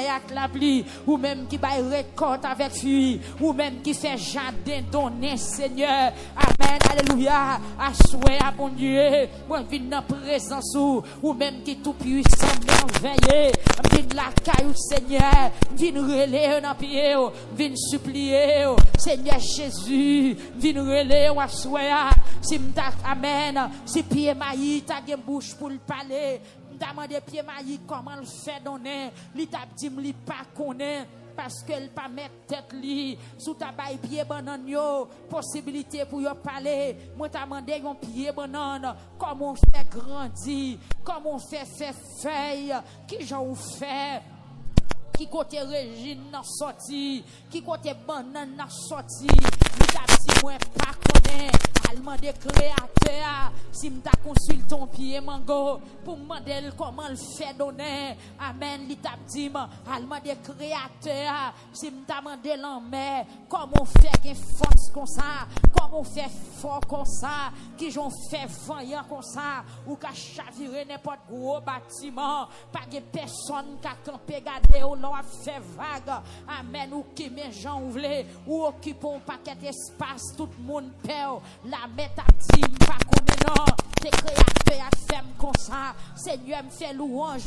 avec la pluie, ou même qui baille récolte avec fruit, ou même qui fait jardin donné, Seigneur. Amen, alléluia. Assoyez à bon Dieu, moi viens dans présence ou même qui tout puissant merveilleux, viens la caillou, Seigneur, viens relayer dans pied, viens supplier, Seigneur Jésus, viens relayer, assoyez, si m'ta, amen, si pied maï, ta gen bouche pour le parler, m'ta demandé pied maï comment le fait donner, li t'a dit m'li pas connaît, parce qu'elle pas mettre tête li sous ta baille pied banane yo possibilité pour yo parler moi t'a demandé un pied banane comment on fait grandir comment on fait feuille qui j'en fait qui côté régine n'a sorti qui côté banane n'a sorti li t'a dit moi pas connaît allemand de créateur si m'ta consulte ton pied mango pour demander comment le fait donner amen li t'a dit allemand de créateur si m'ta demandé l'en comment fait une force comme ça comment fait fort comme ça qui j'ont fait vaillant comme ça ou qu'a chavirer n'importe gros bâtiment pas de personne qui a campé garder ou l'on a fait vague amen ou qui met gens ouvlé ou occupe un paquet d'espace tout le monde perd la mettre à dit pas connaît non tes créateurs à faire comme ça Seigneur me fait louange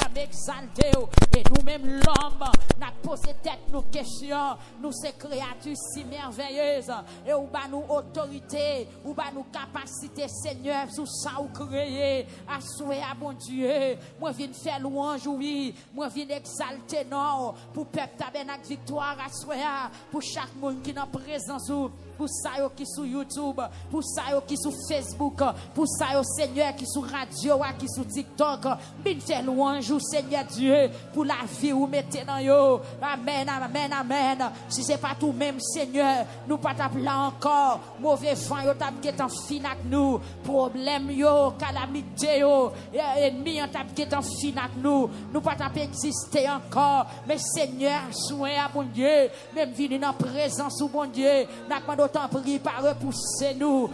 à m'exalter et nous-mêmes l'homme n'a posé tête nos questions nous ces créatures si merveilleuses et où ba nous autorité où ba nous capacité Seigneur sous ça ou créé à souhaiter à bon Dieu moi viens faire louange oui moi viens exalter non pour peuple tabernacle victoire à souhaiter pour chaque monde qui dans présence pour ça qui sur YouTube pour ça qui sur Facebook pour ça Seigneur qui sur radio qui sur TikTok viens faire louange au Seigneur Dieu pour la vie ou mettez dans yo amen amen amen si c'est pas tout même Seigneur nous pas t'appeler encore mauvais vent yo t'a en finac nous problème yo calamité yo ennemi en t'a en finac nous pas t'appeler exister encore mais Seigneur soin à bon Dieu même venir dans présence au bon Dieu n'a pas d'autant prier par repousser nous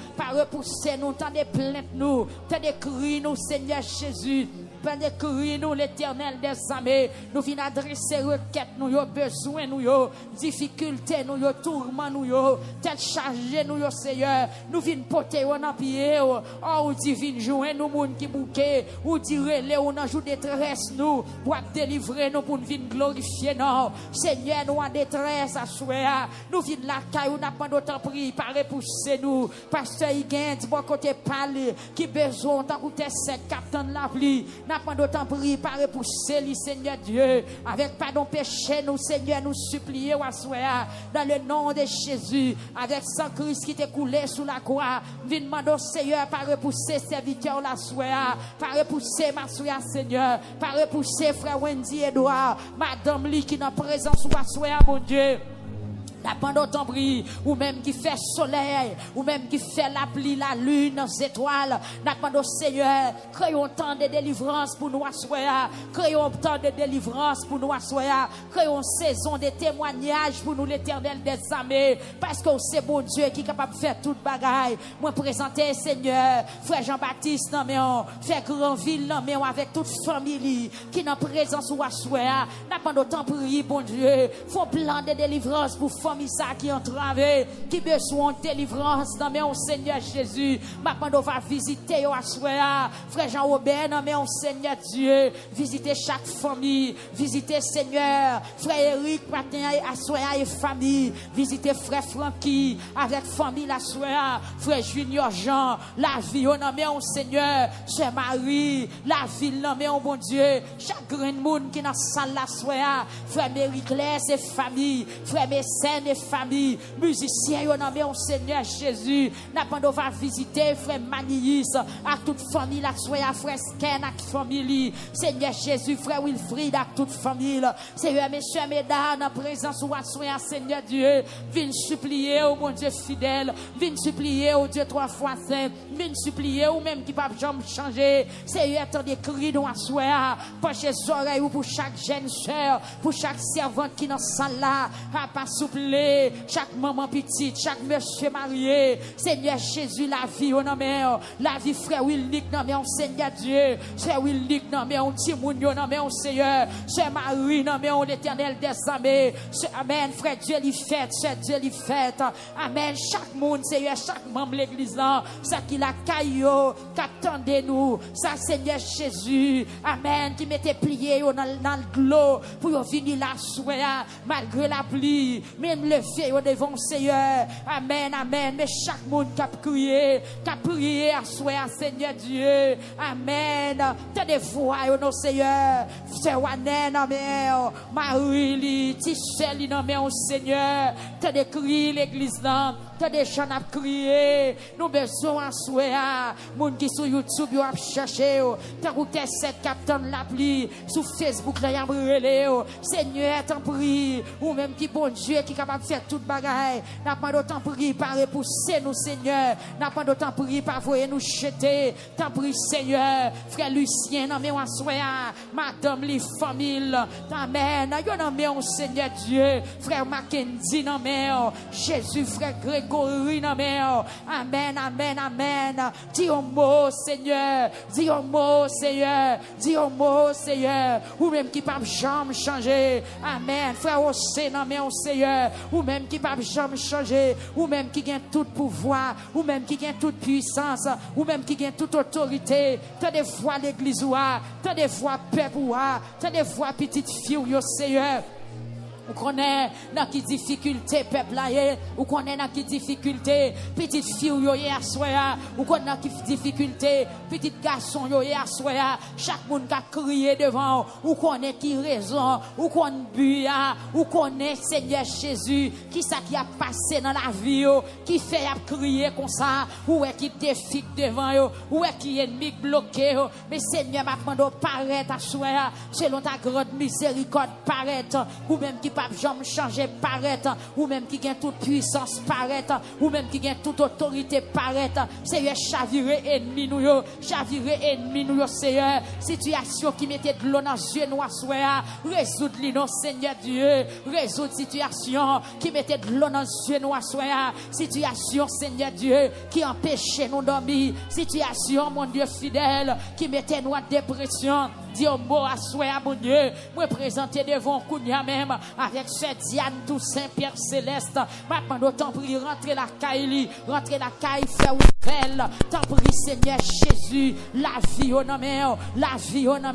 tant de plaintes nous tant de cris nous Seigneur Jésus pendant que nous l'Éternel des armées nous venons adresser requête nous yo besoin nous yo difficulté nous yo tourment nous yo tête chargé nous yo Seigneur nous venons porter on pied ou divine joindre nous monde qui bouquet ou dire les on en joue détresse nous pour délivrer nous pour venir glorifier non Seigneur nous en détresse à soir nous venons la caille n'a pas d'autant prier par repousser nous pasteur il gagne du bon côté parler qui besoin tant que c'est capitaine de la pluie n'a pas d'autant prier par repousser le Seigneur Dieu avec pardon péché nous Seigneur nous supplions à soir dans le nom de Jésus avec sang Christ qui t'est coulé sous la croix viens demander au Seigneur par repousser serviteur la soir par repousser ma soeur Seigneur par repousser frère Wendy Edouard madame Li qui dans présence ou à soir mon Dieu la pendant ton bris ou même qui fait soleil ou même qui fait la pluie la lune les étoiles n'a pas de Seigneur créons temps de délivrance pour nous assoir créons temps de délivrance pour nous assoir créons saison de témoignage pour nous l'Éternel des armées parce que c'est bon Dieu qui est capable de faire toute bagaille moi présenter Seigneur frère Jean-Baptiste non mais on fait grand ville non mais on avec toute famille qui dans présence ou assoir n'a pas de temps prier bon Dieu faut plan de délivrance pour ça qui entravé qui besoin de délivrance dans mon Seigneur Jésus maintenant on va visiter au soir frère Jean-Robert dans mon Seigneur Dieu visiter chaque famille visiter Seigneur frère Eric matin à soir et famille visiter frère Francky avec famille la soir frère Junior Jean la vie on dans mon Seigneur sœur Marie la ville dans mon bon Dieu chaque grand monde qui dans salle la soir frère Marie-Claire ses familles frère Messène et famille musiciens yo nommé au Seigneur Jésus n'a pas va visiter frère Manius à toute famille la soya frère Ken à famille Seigneur Jésus frère Wilfried à toute famille Seigneur messieurs mesdames en présence ou à soya Seigneur Dieu viens supplier au mon Dieu fidèle viens supplier au Dieu trois fois saint viens supplier ou même qui pas jamais changer Seigneur tant de cris nous à soya pencher les oreilles pour chaque jeune sœur pour chaque servante qui dans salle là pas souple brûlé, chaque maman petite, chaque monsieur marié, Seigneur Jésus, la vie, on en la vie, frère Wilnick, non, mais on Seigneur Dieu, frère Wilnick, non, mais on Timounio, non, mais on Seigneur, sœur Marie, non, mais on l'éternel des armées, amen, frère Dieu, lui fait, sœur Dieu, lui fait, amen, chaque monde, Seigneur, chaque membre de l'église, ça qui la caillot, qu'attendez-nous, ça, Seigneur Jésus, amen, qui mettait plié dans le glos, pour venir la soir, malgré la pluie, même le feu devant Seigneur, amen, amen, mais chaque monde qui a prié à soir, Seigneur Dieu, amen, t'as des voix, non, Seigneur, c'est Wanen, amen, Marie, Tichel, non, mais Seigneur, t'as des cris, l'église, non, t'as des gens à crier, nous besoin à soir, monde qui sur YouTube, ils ont cherché, t'as goûté cette capitaine la pluie, sur Facebook, là, ils ont brûlé, Seigneur, t'en prie, ou même qui bon Dieu, qui est capable de faire toute bagaille, n'a pas d'autant pris par repousser nous, Seigneur, n'a pas d'autant pris par voyer nous jeter, t'en prie, Seigneur, frère Lucien, non, mais on soir, madame, les familles, amen, non, mais on Seigneur Dieu, frère Mackenzie, non, mais Jésus, frère Grégory, non, mais amen, amen, amen, dis un mot, Seigneur, dis un mot, Seigneur, dis un mot, Seigneur, ou même qui pas jamais changer, amen, frère Ossé, non, mais Seigneur, ou même qui pas jamais changer, ou même qui gagne tout pouvoir, ou même qui gagne toute puissance, ou même qui gagne toute autorité, t'as des fois l'église, t'as des fois peuple, t'as des fois petite fille, Seigneur. Ou connaît dans qui difficulté peuple là ou connaît dans qui difficulté petite fille yo à soya ou connaît dans qui difficulté petit garçon yo à soya chaque monde qui a crié devant ou connaît qui raison ou connaît but ou connaît Seigneur Jésus qui ça qui a passé dans la vie qui fait à crier comme ça ou est qui défie devant yo ou est qui ennemi bloqué mais Seigneur m'a demandé paraître à soya selon ta grande miséricorde paraître ou même qui pas jamais changer paraître ou même qui gagne toute puissance paraître ou même qui gagne toute autorité paraître Seigneur chavirer ennemi nous Seigneur situation qui mettait de l'eau dans yeux noirs soir résoudre li non Seigneur Dieu résoudre situation qui mettait de l'eau dans yeux noirs soir situation Seigneur Dieu qui empêchait nous dormir situation mon Dieu fidèle qui mettait nous en dépression dis un mot à soir mon Dieu moi présenter devant Kounia même avec cette Diane Toussaint Pierre Céleste maintenant d'autant prie rentrer la caille faire ouvert t'en prie Seigneur Jésus la vie au nom la vie au nom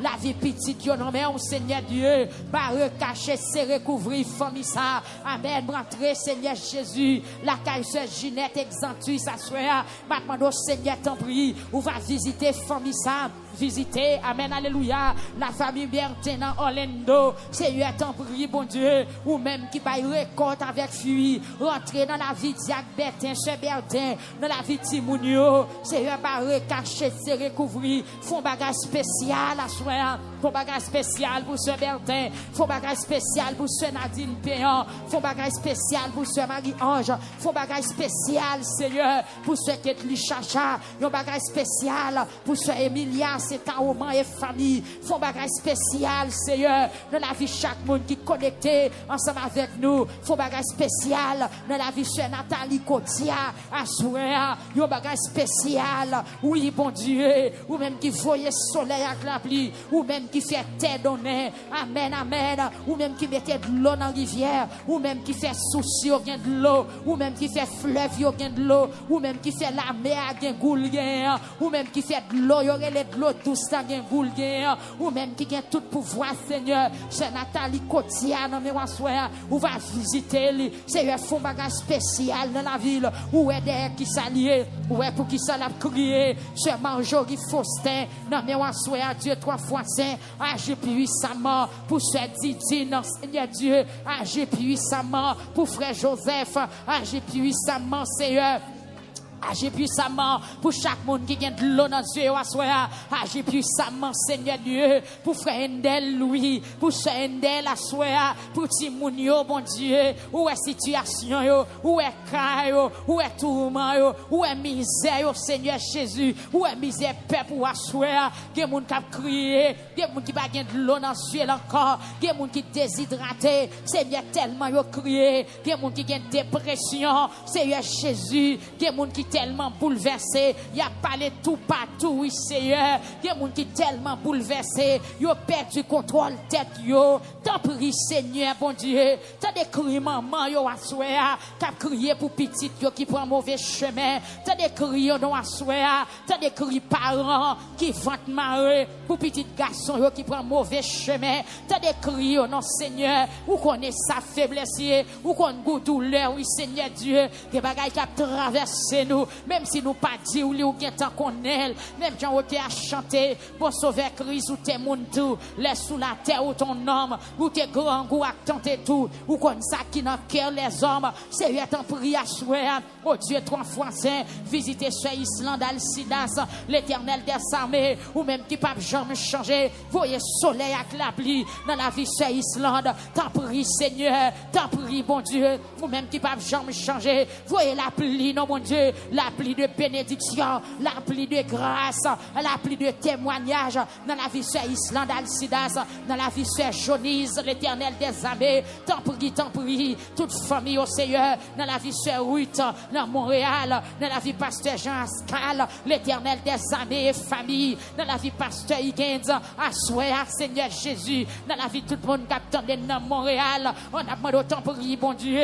la vie petite au nom Seigneur Dieu barre caché serré couvrir famille ça amen rentrer Seigneur Jésus la caille sœur Ginette exemptue ça soir maintenant Seigneur t'en prie ou va visiter famille ça visiter amen alléluia la famille Bertin dans Orlando Seigneur t'en prie bon Dieu ou même qui baille récolte avec fuit rentrer dans la vie Diac Bertin sœur Bertin dans la vie Timounio Seigneur barre caché serré couvrir font bagage spécial à soir font bagage spécial pour sœur Bertin font bagage spécial pour sœur Nadine Péan font bagage spécial pour sœur Marie-Ange font bagage spécial Seigneur pour sœur Ketli Chacha un bagage spécial pour sœur Emilia c'est un roman et famille font bagage spécial Seigneur dans la vie chaque monde qui est connecté ensemble avec nous font bagage spécial dans la vie sœur Nathalie Cotia à soir un bagage spécial oui bon Dieu ou même qui voyait soleil avec la pluie ou même qui fait terre donnée amen amen ou même qui mettait de l'eau dans la rivière ou même qui fait souci au gain de l'eau ou même qui fait fleuve au gain de l'eau ou même qui fait la mer à gain goul gain ou même qui fait de l'eau y aurait de l'eau tout ça gain goul gain ou même qui gain tout pouvoir Seigneur c'est Nathalie Cotia non mais soir ou va visiter lui Seigneur font bagage spécial dans la ville ou est derrière qui s'allier ou est pour qui ça l'a crié c'est Marjorie Faustin non mais soir Dieu 3 fois saint agis puissamment pour ce Didi non Seigneur Dieu agis puissamment pour frère Joseph agis puissamment Seigneur Agis puissamment pour chaque monde qui gagne de l'eau dans Dieu à soi. Agis puissamment, Seigneur Dieu, pour frère Endel Louis, pour sœur Endel à soi, pour Timoun yo, bon Dieu, où est situation yo, où est cas yo, où est tourment yo, où est misère yo, Seigneur Jésus, où est misère peuple à soi. Gen moun qui a crié, gen moun qui pas gagne de l'eau dans Dieu encore, gen moun qui déshydraté, Seigneur tellement yo crié, gen moun qui gagne dépression, Seigneur Jésus, gen moun qui tellement bouleversé, y a parlé tout partout, oui Seigneur, y a moun qui tellement bouleversé, y a perdu contrôle tête yo, t'en prie Seigneur bon Dieu, t'as des cris maman yo à souhait, t'as crié pour petit yo qui prend mauvais chemin, t'as des cris yo non à souhait, t'as des cris parents qui vantent marrer pour petit garçon yo qui prend mauvais chemin, t'as des cris yo non Seigneur, ou connaît sa faiblesse, ou qu'on goût douleur, oui Seigneur Dieu, des bagailles qui a traversé nous, même si nous pas dit ou bien tant qu'on est, même quand on a chanté, bon sauveur Christ ou t'es moun tout, laisse sous la terre ou ton homme, ou t'es grand ou a tenté tout, ou comme ça qui n'a cœur les hommes, c'est t'en prie à souhait, oh Dieu 3 fois saint, visitez sur Islande Alcidas, l'éternel des armées, ou même qui pas jamais changer, voyez soleil avec la pluie, dans la vie sur Islande, t'en prie Seigneur, t'en prie bon Dieu, ou même qui pas jamais changer, voyez la pluie, non mon Dieu, la pluie de bénédiction, la pluie de grâce, la pluie de témoignage dans la vie sur Islande Alcidas, dans la vie sur Jonise, l'éternel des armées, t'en prie, toute famille au Seigneur, dans la vie sur Ruth, dans Montréal, dans la vie pasteur Jean Ascal, l'éternel des armées, famille, dans la vie pasteur Higgins, à souhait, Seigneur Jésus, dans la vie tout le monde qui attend dans Montréal, on a demandé autant prier, bon Dieu,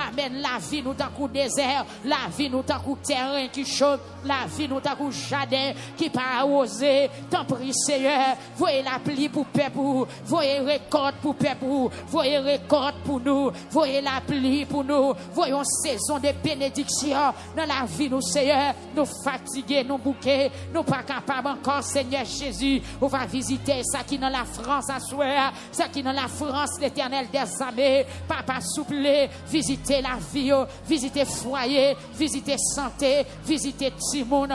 amen, la vie nous dans coup désert, la vie nous dans coup terrain qui chauffe, la vie nous dans coup jardin qui pas arrosé, tant prie Seigneur, voyez la pluie pour peuple, voyez récolte pour peuple, voyez récolte pour nous, voyez la pluie pour nous, voyons saison de bénédiction dans la vie nous Seigneur, nous fatigués, nous bouqués, nous pas capables encore Seigneur Jésus, on va visiter ça qui dans la France à soir, ça qui dans la France l'éternel des armées, papa souple, visiter la vie, visiter foyer, visiter santé, visiter Timon,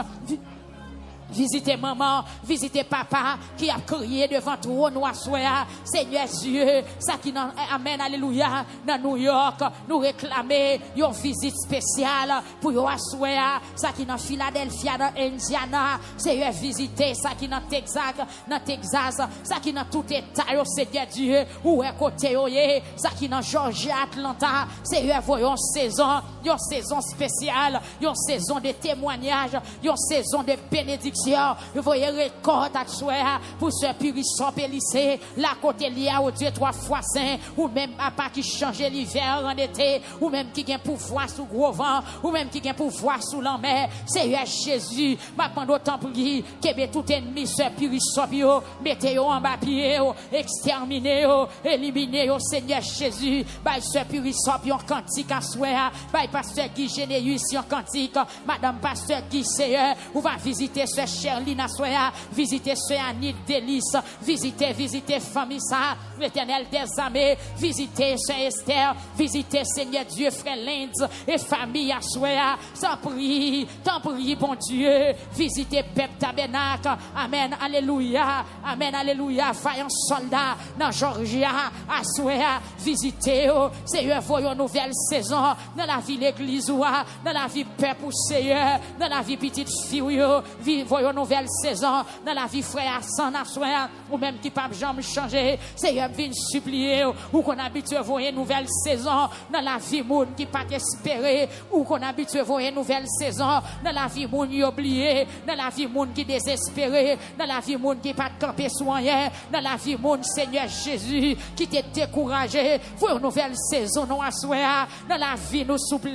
visitez maman, visitez papa qui a crié devant toi, nous assoya, Seigneur Dieu, ça qui dans, amen, alléluia, dans New York, nous réclamer une visite spéciale pour yo assoya, ça qui dans Philadelphia, dans Indiana, Seigneur visiter, ça qui dans Texas, ça qui dans tout état, Seigneur Dieu, où est côté yoye, ça qui dans Georgia, Atlanta, Seigneur voyons une saison spéciale, une saison de témoignage, une saison de bénédiction. Vous voyez récolte à soi pour ce purisson pélissé, la côté lié au Dieu 3 fois saint, ou même papa qui change l'hiver en été, ou même qui gagne pouvoir sous gros vent, ou même qui gagne pouvoir sous la mer. Seigneur Jésus, ma pendant autant prier, que tout ennemi ce purisson bio, mettez en bas pied, exterminez, éliminez, Seigneur Jésus, by ce purisson bio cantique à soi, by pasteur Guy Généus en cantique, madame pasteur Guy Seigneur, ou va visiter ce Cherlina Soya, visitez ce Annie Délice, visitez famille ça, l'éternel des armées, visitez ce Esther, visitez Seigneur Dieu, frère Linz et famille à Soya, t'en prie, bon Dieu, visitez Pep Tabernacle, amen, alléluia, vaillant soldat dans Georgia, à Soya, visitez, Seigneur, voyons nouvelle saison dans la vie l'église, dans la vie peuple, Seigneur, dans la vie petite fille, voyons nouvelle saison dans la vie frère sans assoir ou même qui pas jamais changer Seigneur vient supplier ou qu'on habitue voyer nouvelle saison dans la vie monde qui pas espérer ou qu'on habitue voyer nouvelle saison dans la vie monde oublié dans la vie monde qui désespéré dans la vie monde qui pas camper soigné dans la vie monde Seigneur Jésus qui t'est découragé voyons nouvelle saison non assoir dans la vie nous souple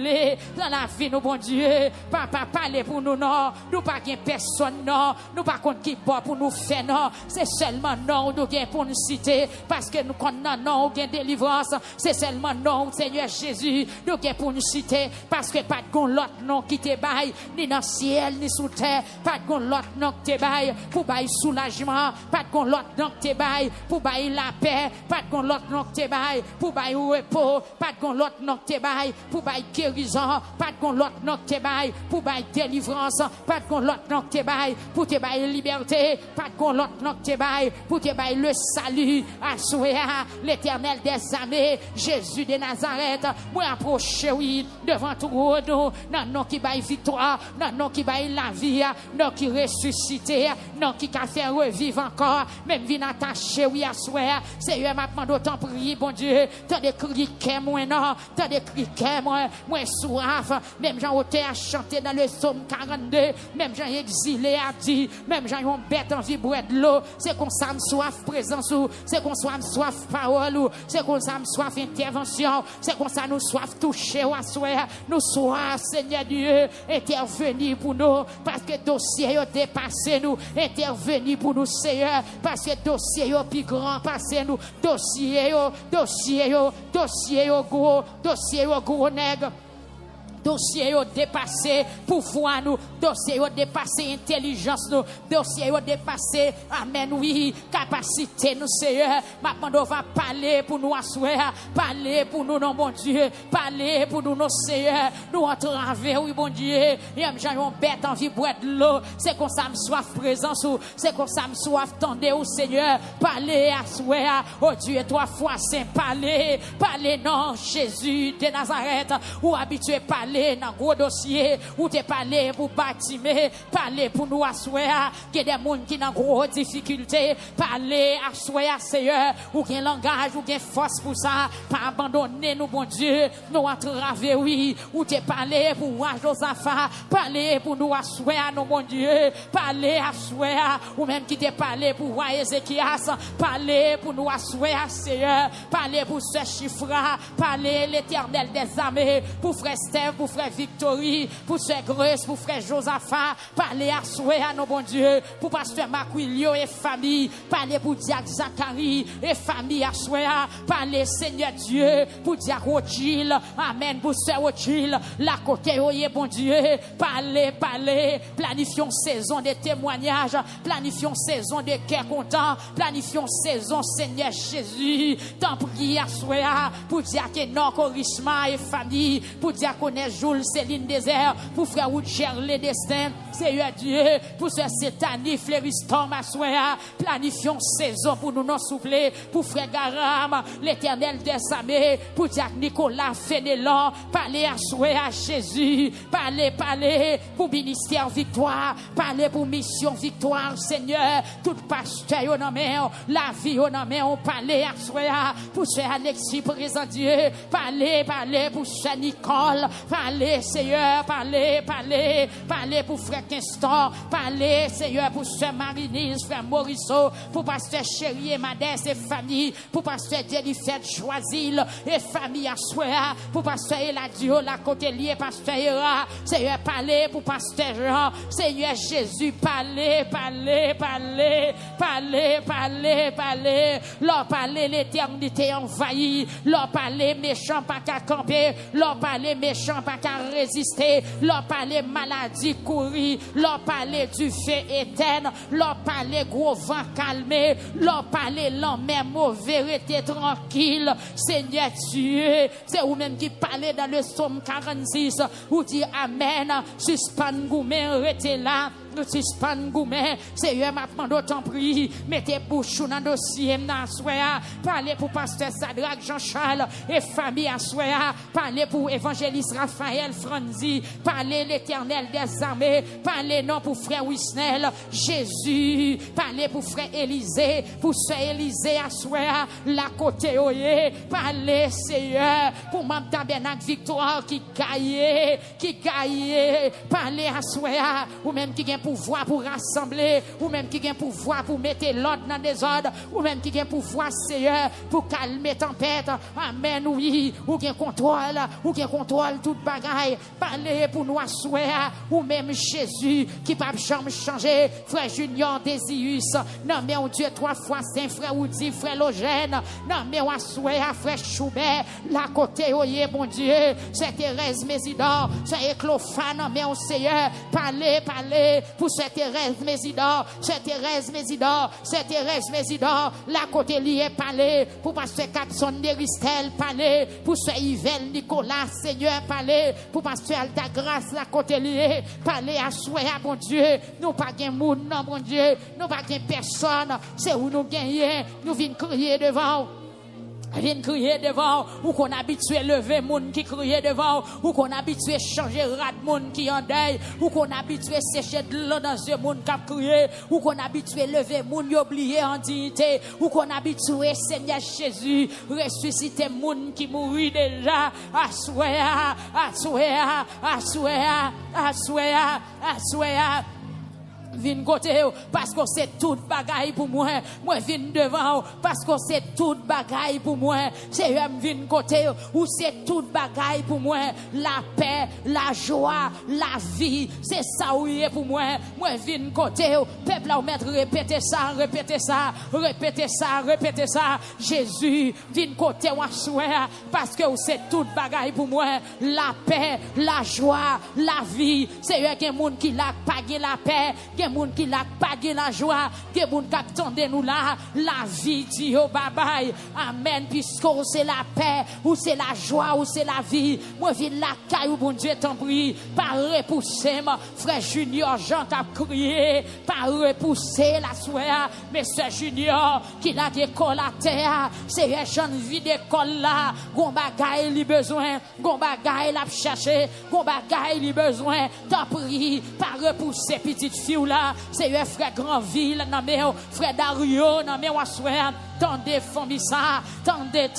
dans la vie nous bon Dieu papa parler pour nous non nous pas gain personne personne, non. Nous pas contre qui boit pour nous faire, non. C'est seulement non, nous gain pour nous citer. Parce que nous connaissons non, gain délivrance. C'est seulement non, Seigneur Jésus, nous gain pour nous citer. Parce que pas de l'autre non qui te baille, ni dans le ciel, ni sous terre. Pas de l'autre non qui te baille pour bailler soulagement. Pas de l'autre non qui te baille pour bailler la paix. Pas de l'autre non qui te baille pour bailler repos. Pas de l'autre non qui te baille pour bailler guérison. Pas de l'autre non qui te baille pour bailler délivrance. Pas de l'autre non qui te baille pour te bailler liberté. Pas de l'autre non qui te baille pour te bailler le salut. Assoya l'Éternel des armées, Jésus de Nazareth. Moi approcher oui devant tout nous. Non non qui baille victoire, non non qui baille la vie, non qui ressuscite, non qui a fait revivre encore. Même vie attaché oui assoya. Seigneur m'a demandé autant prier bon Dieu. Tant de criquets moi non, tant de criquets moi soif. Même Jean Auté a chanté dans le psaume 42. Même Jean exilé a dit, même Jean ont bête en vie boire de l'eau. C'est qu'on s'aime soif présence ou, c'est qu'on soit soif parole ou, c'est qu'on s'aime soif intervention. C'est qu'on ça nous soif toucher ou assoir. Nous soif Seigneur Dieu, intervenir pour nous parce que dossier a dépassé nous. Intervenir pour nous Seigneur parce que dossier a plus grand passé nous. Dossier gros nègre. Dossier yo dépassé pouvoir nous, dossier yo dépassé intelligence nous, dossier yo dépassé amen oui capacité nous Seigneur. Maintenant on va parler pour nous asseoir, parler pour nous non bon Dieu, parler pour nous nos Seigneur. Nous entraver oui bon Dieu, et j'en bête envie boire de l'eau, c'est qu'on ça me soif présence ou c'est qu'on ça me soif tendez au Seigneur, parler asseoir, oh Dieu 3 fois saint parler non Jésus de Nazareth ou habitué parler dans gros dossier ou te parler pour bâtiment, parler pour nous asseoir, que des monde qui dans gros difficulté, parler asseoir Seigneur ou gen langage ou gen force pour ça, pas abandonner nous bon Dieu, nous entraver oui, ou te parler pour Josaphat, parler pour nous asseoir nous bon Dieu, parler asseoir ou même qui te parler pour roi Ézéchias, parler pour nous asseoir Seigneur, parler pour ce chiffre, parler l'Éternel des armées pour frère Steve, pour frère Victory, pour frère Grace, pour frère Josaphat, parler à souhait à nos bon Dieu, pour pasteur Maquilio et famille, parler pour Diac Zacharie et famille à souhait, parler Seigneur Dieu, pour Diac Rothschild, amen, pour sœur Rothschild, la côté oye bon Dieu, parler, planifions saison de témoignages, planifions saison de cœur content, planifions saison Seigneur Jésus, tant prier à souhait, pour Diac Enoch Orishma et famille, pour Diaconesse Jules Céline Désert, pour frère Woodcher les destins, Seigneur Dieu, pour ce Sétanie Fleuriston Massoya, planifions saison pour nous non souffler, pour frère Garam, l'Éternel des armées, pour Diac Nicolas Fénélon, parler à souhait à Jésus, parler, pour ministère victoire, parler pour mission victoire, Seigneur, tout pasteur au nom, la vie au nom, on parler à souhait, pour ce Alexis présent Dieu, parler pour ce Nicole, parler Seigneur, parler pour frère Kinston, parler Seigneur pour frère Marinise, frère Morisseau, pour pasteur Chéri et Madès et famille, pour pasteur Jennifer Choisil et famille à Souéa, pour pasteur Eladio, la côté lié, pasteur Hera, Seigneur parler pour pasteur Jean, Seigneur Jésus, parler, leur parler l'éternité envahie, leur parler méchant pas qu'à camper, leur parler méchant pas qu'à résister, leur parler maladie courir, leur parler du feu éternel, leur parler gros vent calmé, leur parler l'emmène mauvais rester tranquille, Seigneur Dieu, c'est vous-même qui parlez dans le psaume 46, vous dites Amen, suspend goumé, restez là, suspend goumé, Seigneur maintenant d'autant prie, mettez bouche dans le dossier, parlez pour pasteur Sadrach Jean-Charles et famille à Souéa, parlez pour évangéliste Raphaël Franzi, parlez l'Éternel des armées, parlez non pour frère Wisnel, Jésus, parlez pour frère Élisée, pour sœur Élisée à Souéa, la côté oye, parlez Seigneur, pour Mme Tabernacle Victoire qui gagne, parlez à Souéa, ou même qui gagne pouvoir pour rassembler, ou même qui a pouvoir pour mettre l'ordre dans des ordres, ou même qui a pouvoir, Seigneur, pour calmer tempête. Amen, oui, ou qui contrôle toute bagaille. Parlez pour nous asseoir, ou même Jésus, qui pas jamais changer. Frère Junior Désius, non, mais on Dieu 3 fois Saint frère Oudi, frère Logène, non, mais on asseoir, frère Choubert, la côté, oye, mon Dieu, c'est Thérèse Mésidor, c'est Éclofane, mais on Seigneur, parlez pour cette Thérèse Mésidor, c'est Thérèse Mésidor, la côté lié, parlez pour pasteur Capson Neristel, parlez pour ce Yvel Nicolas, Seigneur, parlez pour pasteur Alta Grâce, la côté lié, parlez à souhait, mon Dieu, nous pas gain monde, non, mon Dieu, nous pas gain personne, c'est où nous gagnons, nous venons crier devant. Viens crier devant, ou qu'on habitué lever moun qui crier devant, ou qu'on habitué changer rat moun qui en deuil, ou qu'on habitué sécher de l'eau dans yeux moun qui crier, ou qu'on habitué lever moun oublier en dignité, ou qu'on habitué Seigneur Jésus ressusciter moun qui mourit déjà, assoya. Vin côté parce que c'est toute bagaille pour moi vin devant parce que c'est toute bagaille pour moi c'est vin côté ou c'est toute bagaille pour moi la paix la joie la vie c'est ça où est pour moi vin côté peuple là mettre répéter ça Jésus vin côté ou assoir parce que c'est toute bagaille pour moi la paix la joie la vie c'est un monde qui l'a pas la paix gen moun qui l'a pas la joie, gen moun qui attendent nous là, la vie dit oh bye bye. Amen. Puisque c'est la paix, ou c'est la joie, ou c'est la vie. Moi viens la caille ou bon Dieu t'en prie, pas repousser moi, frère Junior Jean qui a crié, pas repousser la soeur, mais c'est Junior qui l'a école à terre, c'est un jeune vie d'école là, gon bagaille li besoin, gon bagaille l'a chercher, gon bagaille li besoin, t'en prie, pas repousser petite fille là, c'est un frère Grandville, non mais frère Dario, non mais soeur. Tendez, famille ça, tendez,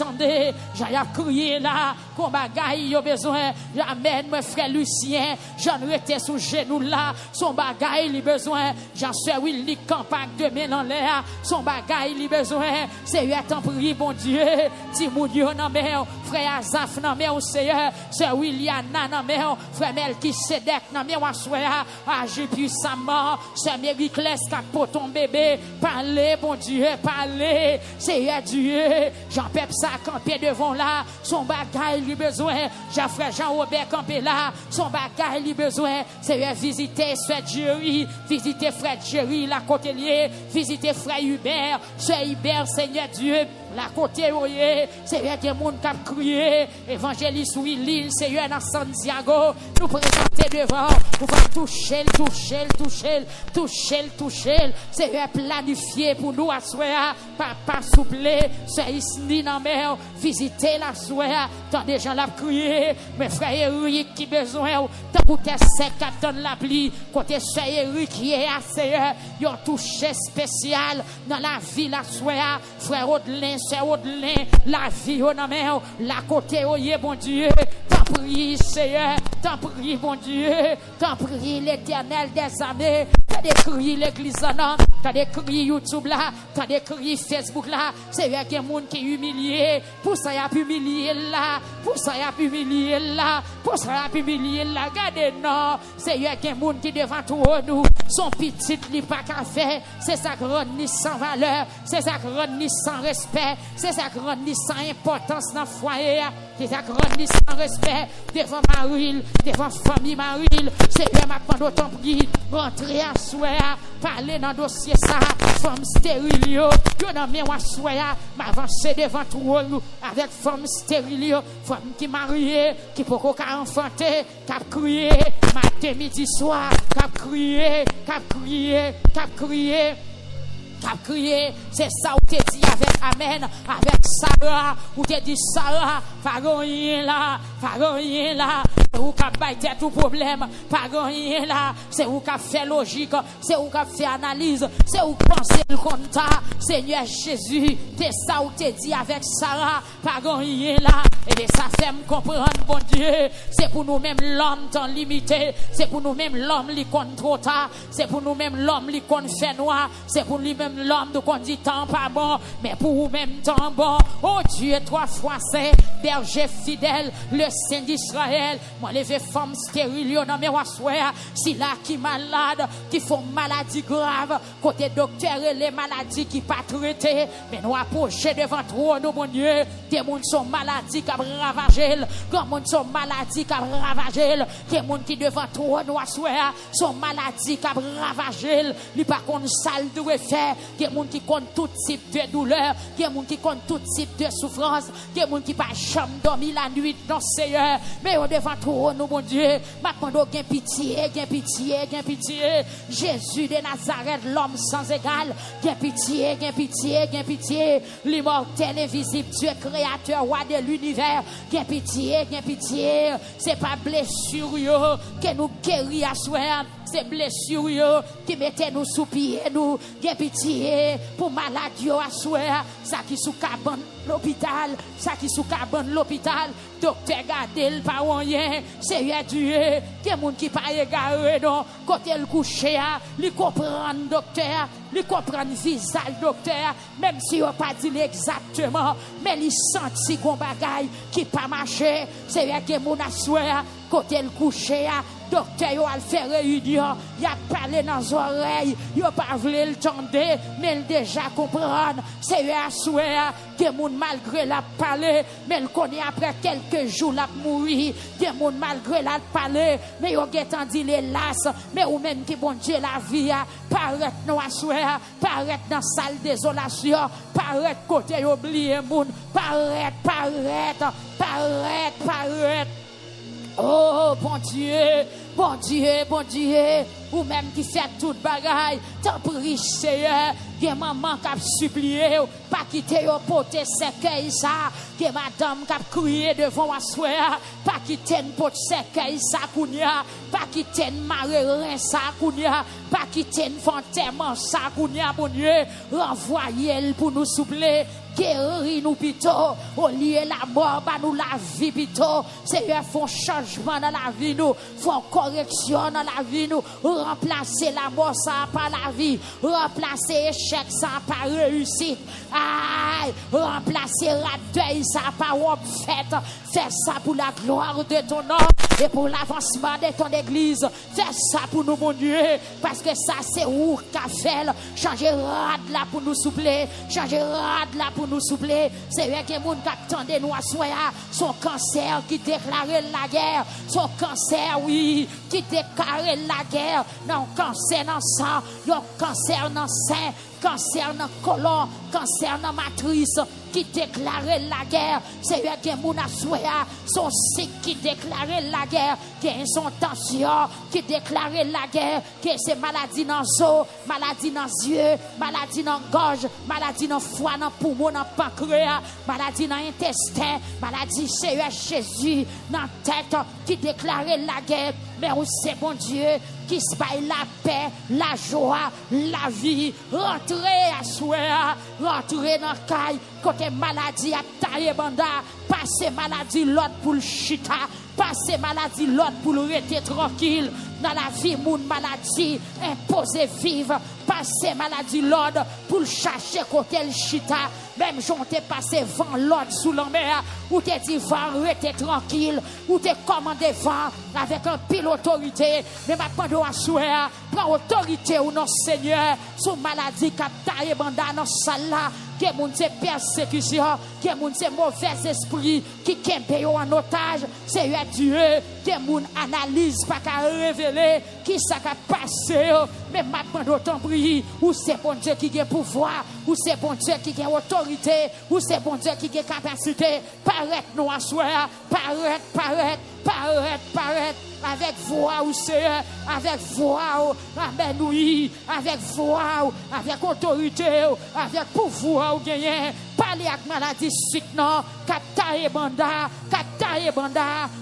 j'ai crié là, qu'on bagaille yo besoin, j'amène mon frère Lucien, j'en étais sous genou là, son bagaille li besoin, j'en suis Willy campagne de main en l'air, son bagaille li besoin, c'est eu à t'en prier, bon Dieu, Timounio non mais, frère Azaf non mais, Seigneur, c'est Williana non mais, frère Melchisedec non mais, agis puissamment, c'est Mériclès qui a pour ton bébé, parlez, bon Dieu, parlez. C'est Dieu, Jean-Pep ça campé devant là, son bagaille lui besoin, Jean-Frère Jean-Robert campé là, son bagaille lui besoin, c'est visiter frère Jerry, visiter frère Jerry, la côté lié, visiter frère Hubert, c'est Hubert, Seigneur Dieu, la côté oye, c'est des monde qui a crié, évangéliste Willy, c'est dans Santiago, nous présenter devant, pour toucher, c'est planifié pour nous asseoir, papa souple, c'est ici dans mer, visiter la soeur, tant des gens l'a crié, mes frères Eric qui besoin, tant pour tes sec attendre la pluie, côté c'est Eric qui est assez, ils ont touché spécial dans la vie la soeur, frère Audelin, c'est Audelin, la vie au nom, la côté oye bon Dieu, t'en prie Seigneur, t'en prie bon Dieu, t'en prie l'Éternel des armées, t'as décrit l'église non, t'as décrit YouTube là, t'as décrit Facebook là, c'est vrai qu'il y a des gens qui humilié, pour ça y a pu humilier là, regardez non, c'est vrai qu'il y a des gens qui devant tout nous, son petit li pas qu'à faire, c'est ça grand ni sans valeur, c'est ça grand ni sans respect, c'est ça grand ni sans importance dans le foyer, c'est ça grand ni sans respect, devant Maril, devant famille Maril, c'est bien maintenant d'autant pris, rentrer à souhait, parler dans le dossier ça, femme stérile, yo non mais moi souhait, m'avancer devant tout avec femme stérile, femme qui mariée, qui peut qu'à enfanter, qui a crié, matin, midi, soir, qui a crié. qu'a crié, c'est ça où t'es dit avec Amen, avec Sarah, où t'es dit Sarah, pas rien là, c'est où qu'a baillé tout problème, pas rien là, c'est où qu'a fait logique, c'est où qu'a fait analyse, c'est où penser le compte, Seigneur Jésus, t'es ça où t'es dit avec Sarah, pas rien là, et bien ça fait me comprendre, bon Dieu, c'est pour nous-mêmes l'homme temps limité, c'est pour nous-mêmes l'homme qui compte trop tard, c'est pour nous-mêmes l'homme qui compte fait noir, c'est pour lui-même l'homme de qu'on dit temps pas bon, mais pour vous-même temps bon. Oh Dieu, 3 fois saint, berger fidèle, le Saint d'Israël, moi levé femme stérile, non mais si là qui malade, qui font maladie grave, côté docteur et les maladies qui pas traitées, mais nous approcher devant toi, nous mon Dieu, des gens sont maladies qui ravagé, grand monde sont maladies qui ravagé, des gens qui devant toi, nous sont maladies qui ravagé, lui par contre sale doit faire, des gens qui comptent tout type de douleur, des gens qui comptent tout type de souffrance, des gens qui pas jamais dormi la nuit, non Seigneur, mais au devant toi, nous mon Dieu, maintenant gain pitié, Jésus de Nazareth, l'homme sans égal, gain pitié, l'immortel invisible, Dieu créateur, roi de l'univers, gain pitié, c'est pas blessure yo que nous guérit à soi, c'est blessure yo qui mettait nous sous pied nous, gain pitié pour maladie à soi, ça qui sous cabane l'hôpital, docteur gardel pas rien, Seigneur Dieu, que moun qui pas égaré non, côté le coucher, li comprendre docteur, li comprendre visage docteur, même si on pas dit exactement, mais li senti gon bagay qui pas marché, Seigneur que moun a souhait côté le coucher, docteur yo al faire réunion, y a parlé dans les oreilles, yo pas voulu le tendre, mais il déjà comprendre, Seigneur souhait que moun malgré la parler, mais il connaît après quelques jours la mourir, des moun malgré la parler, mais yo getan dit les las, mais ou même qui bon Dieu la vie paraît non à souhait, paraît dans salle désolation, paraît côté oublié moun, paraît. Oh, bon Dieu, ou même qui fait toute bagaille, t'en prie, Seigneur, que maman qui a supplié, pas quitter au poté cercueil ça, que madame qui a crié devant la soeur, pas quitter une pote cercueil ça, kounia, pas quitter une marée ça, kounia, pas quitter une fontaine ça, kounia, bon Dieu, renvoyez-le pour nous soupler. Guérir nous plutôt, au lieu la mort, bah nous la vie plutôt. Seigneur, font changement dans la vie nous, font correction dans la vie nous, remplacer la mort ça par la vie, remplacer échec ça par réussite, aïe, remplacer la deuil ça par fête, fais ça pour la gloire de ton nom et pour l'avancement de ton église, fais ça pour nous mon Dieu, parce que ça c'est où qu'a fait, changer rad là pour nous soupler, changer rad là pour nous soupler, c'est vrai que les gens qui attendent nous à soya, son cancer qui déclarait la guerre, son cancer, oui, qui déclarait la guerre, non, cancer dans le sang, non, cancer dans le sein, cancer dans le colon, cancer dans la matrice, qui déclarait la guerre, c'est vrai que les gens à soya, son cycle qui déclarait la guerre, qui a son tension, qui déclarait la guerre, que c'est maladie dans les os, maladie dans les yeux, maladie dans la gorge, maladie dans le foie, dans le poumon, dans le pancréas, maladie dans l'intestin, maladie Seigneur Jésus, dans la tête, qui déclarait la guerre, mais où c'est bon Dieu, qui se paye la paix, la joie, la vie, rentrer à soi, rentrer dans le caille, côté maladie à taille banda, passer maladie l'autre pour le chita, passer maladie l'autre pour le rester tranquille, dans la vie, moun maladie, imposer vivre, passer maladie l'autre pour le chercher côté le chita, même j'en t'ai passé vent l'autre sous la mer, ou t'es dit vent, rester tranquille, ou t'es commandé vent avec un pile autorité, mais maintenant à souhait, prends autorité ou non Seigneur, sous maladie captaille banda dans salle là, que moun c'est persécution, que moun c'est mauvais esprit, qui kempe yo en otage, Seigneur Dieu, que moun analyse pas qu'à révéler, qui ça qu'a passé, mais maintenant d'autant prier, ou c'est bon Dieu qui a pouvoir, ou c'est bon Dieu qui a autorité, ou c'est bon Dieu qui a capacité, paraître nous à soi, paraître. avec voix ou Seigneur, avec voix, amen, oui, avec voix, avec autorité, avec pouvoir ou gagner, parler avec maladie suite non, capta et banda,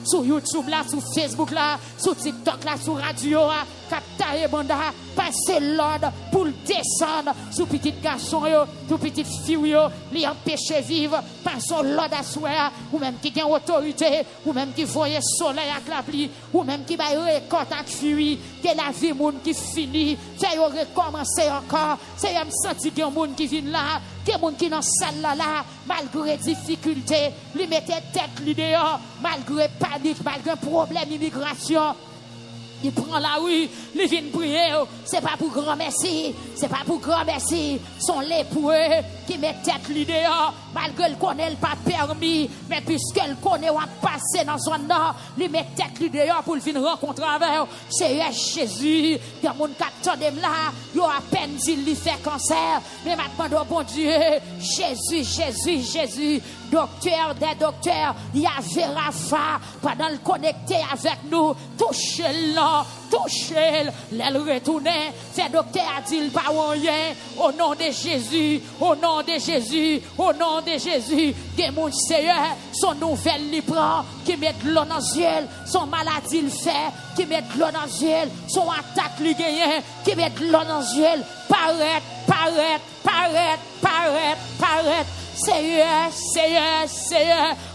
sur YouTube là, sur Facebook là, sur TikTok là, sur radio là, capta et banda, passer l'ordre pour descendre sur petit garçon yo, sur petite fille yo, li empêcher vivre, passons l'ordre à soi, ou même qui a autorité, ou même qui voyait soleil avec la pluie, ou même qui va récolter avec furie, que la vie moun qui finit, fait recommencer encore, c'est me senti qu'il y a un monde qui vient là, qu'il y a un monde qui dans salle là, malgré difficulté, lui mettait tête lui dehors, malgré panique, malgré problème d'immigration. Il prend la rue, il vient prier, c'est pas pour grand merci, c'est pas pour grand merci, sont les pour eux qui mettent tête lui dehors, malgré le connaît pas permis, mais puisqu'elle connaît ou a passé dans son nord, il met tête lui dehors pour venir rencontrer avec c'est Jésus, il y a mon capteur de là, il a à peine dit il fait cancer, mais maintenant bon Dieu, Jésus, docteur des docteurs, il y a Rafa, pendant le connecter avec nous, touchez-le, l'aile retourner, fait docteur a dit pas rien, au nom de Jésus, que mon Seigneur, son nouvelle li prend, qui met de l'eau dans les yeux, son maladie le fait, qui met de l'eau dans les yeux, son attaque lui gagne, qui met de l'eau dans les yeux, paraît. Seigneur,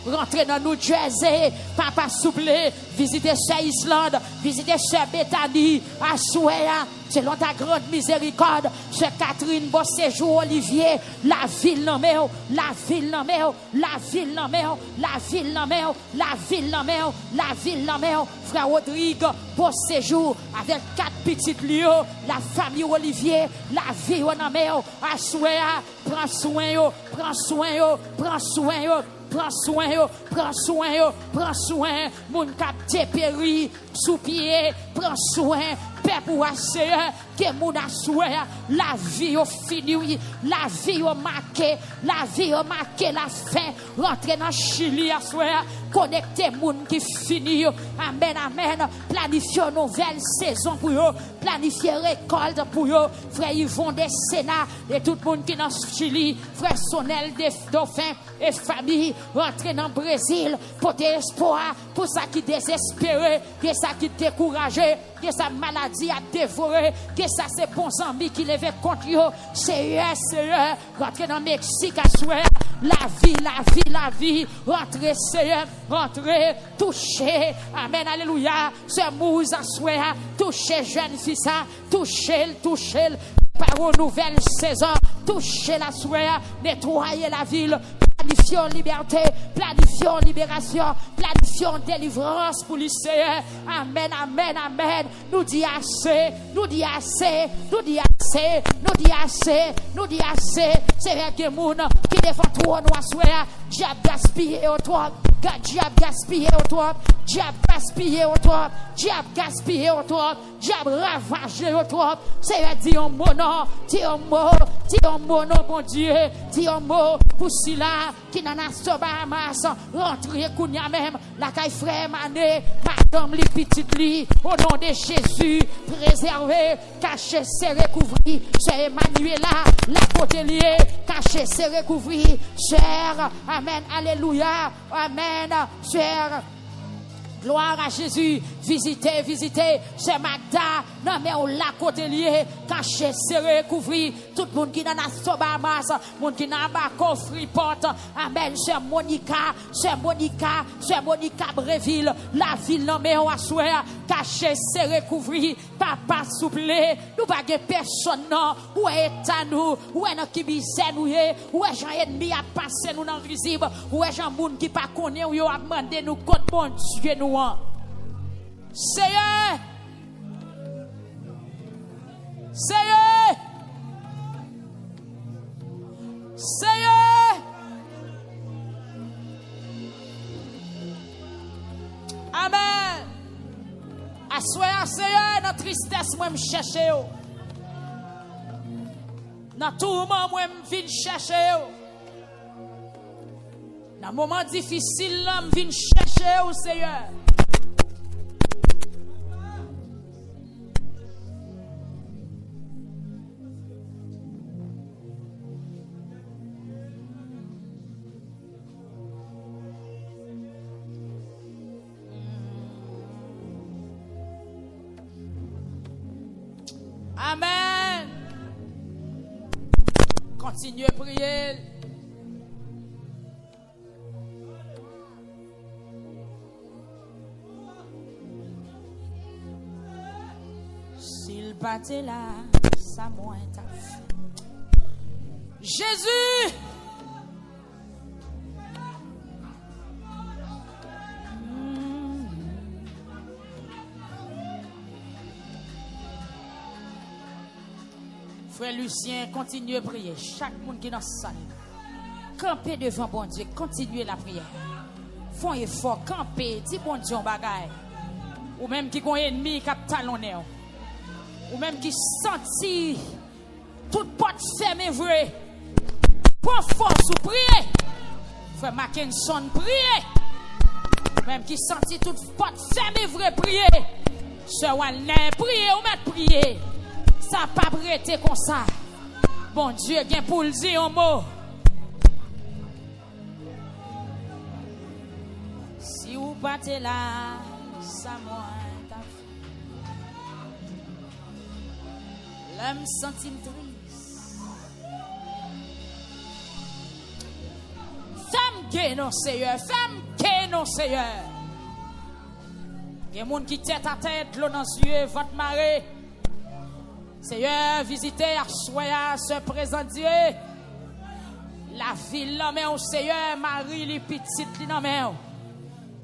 rentrez dans New Jersey, Papa souple, visitez ce Islande, visitez ce Bethany, à Souéa, selon ta grande miséricorde, ce Catherine, bon séjour, Olivier, la ville frère Rodrigue, bon séjour, avec 4 petites lieux, la famille Olivier, la vie en mer, à Souéa, prends soin, mon cap dépéri, sous pied, prends soin, Père pour Seigneur, que mon assoir, la vie au fini, la vie au marqué, la fin, rentrer dans Chili à soir, connecter moun qui fini, amen, planifier une nouvelle saison pour eux, planifier récolte pour eux, frère Yvon des Sénats, et tout le monde qui est dans Chili, frère Sonel des Dauphins et famille, rentrer dans le Brésil, pour des espoirs, pour ça qui désespéré, que ça qui découragé, que sa maladie a dévoré, que ça c'est bons amis qui levaient contre eux, Seigneur, rentrer dans le Mexique à souhait, la vie, rentrer Seigneur, rentrer, toucher, amen, alléluia, ce mousse à souhait, toucher jeune fille ça, toucher, par une nouvelle saison, toucher la souhait, nettoyer la ville, planifions liberté, planifions libération, planifions délivrance pour les Seigneur. Amen. Nous dit assez. C'est vrai que moun qui défend trop nous assoir, diable gaspillé au trop, diable gaspillé au trop, diable ravagé au trop. C'est vrai dis un mot non, mon Dieu, dis un mot pour cela qui n'en a pas Bahamas, rentrer kounya même, la caille frère mané, madame les petites li, au nom de Jésus, préservé, caché, serré, couvri, c'est Emmanuela, la côté liée, caché, serré, couvri, cher, amen, alléluia, amen, cher. Gloire à Jésus, visitez, c'est Magda, non mais on l'a côté lié, caché, serré, couvri, tout le monde qui n'a pas Bahamas, monde qui n'a pas Freeport, amen, c'est Monica Breville, la ville non mais on a souhait, caché, serré, couvri, papa souple, nous pas de personne non, où est à nous, où est notre qui misère nous, où est Jean ennemi à passer nous dans le visible, où est Jean monde qui pas connaît, où a demandé nous contre bon Dieu nous. Seigneur, amen. Assoyez, Seigneur, dans tristesse, moi me chercher. Dans tourment, moi me viens chercher. Dans moment difficile, là me viens chercher, Seigneur. Continuez à prier. S'il battait là, ça moins ta fait. Jésus! Frère Lucien, continuez à prier. Chaque monde qui est dans la salle, campez devant bon Dieu, continuez la prière. Font effort, campez, dis bon Dieu en bagaille. Ou même qui ont ennemi qui a talonné. Ou même qui sentit toute porte fermée vrai. Prends force ou prier. Frère Mackinson, priez. Ou même qui sentit toute porte fermée vrai, prier. Sœur Walner, priez ou mettre prier. Ça pas prêté comme ça. Bon Dieu, gain pour le dire un mot. Si vous partez là, ça moins. L'homme sentit triste. Femme qui non Seigneur, femme qui non Seigneur. Il y a des gens qui tête à tête, l'eau dans les yeux, votre marée. Seigneur, visitez à soya, se présente Dieu. La ville, non mais au Seigneur, Marie, les petites, non mais au.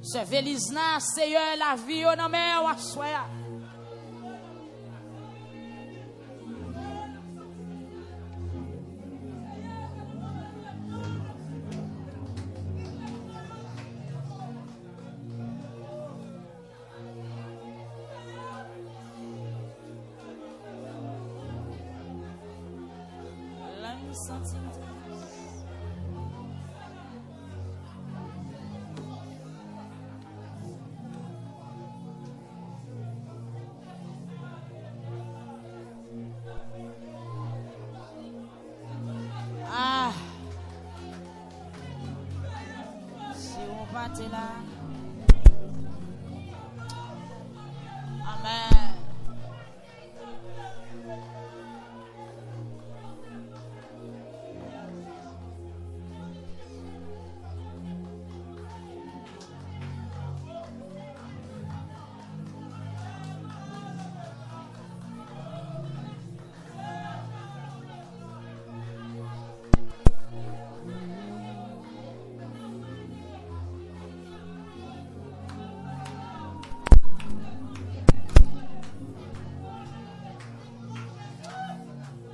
Se Vélisna, Seigneur, la vie, non mais au, à soya. Ah, si on partait là, amen.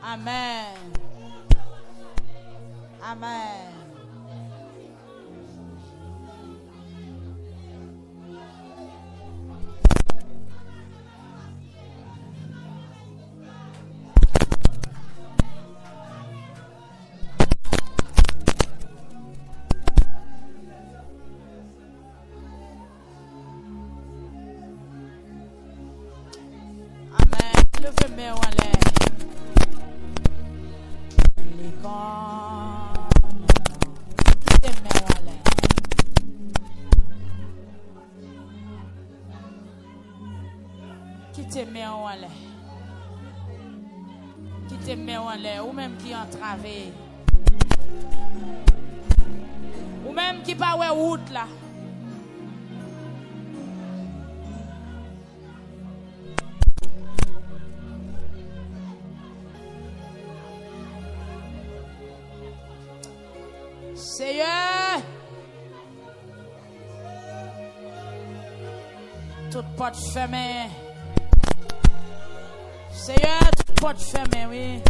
Amen. Amen. Amen. Levez-moi en l'air. Quittez-moi en l'air. Quittez-moi en l'air. Ou même qui entravé. Ou même qui pas ouais route là. Seigneur, toute porte fermée. Seigneur, toute porte fermée, oui.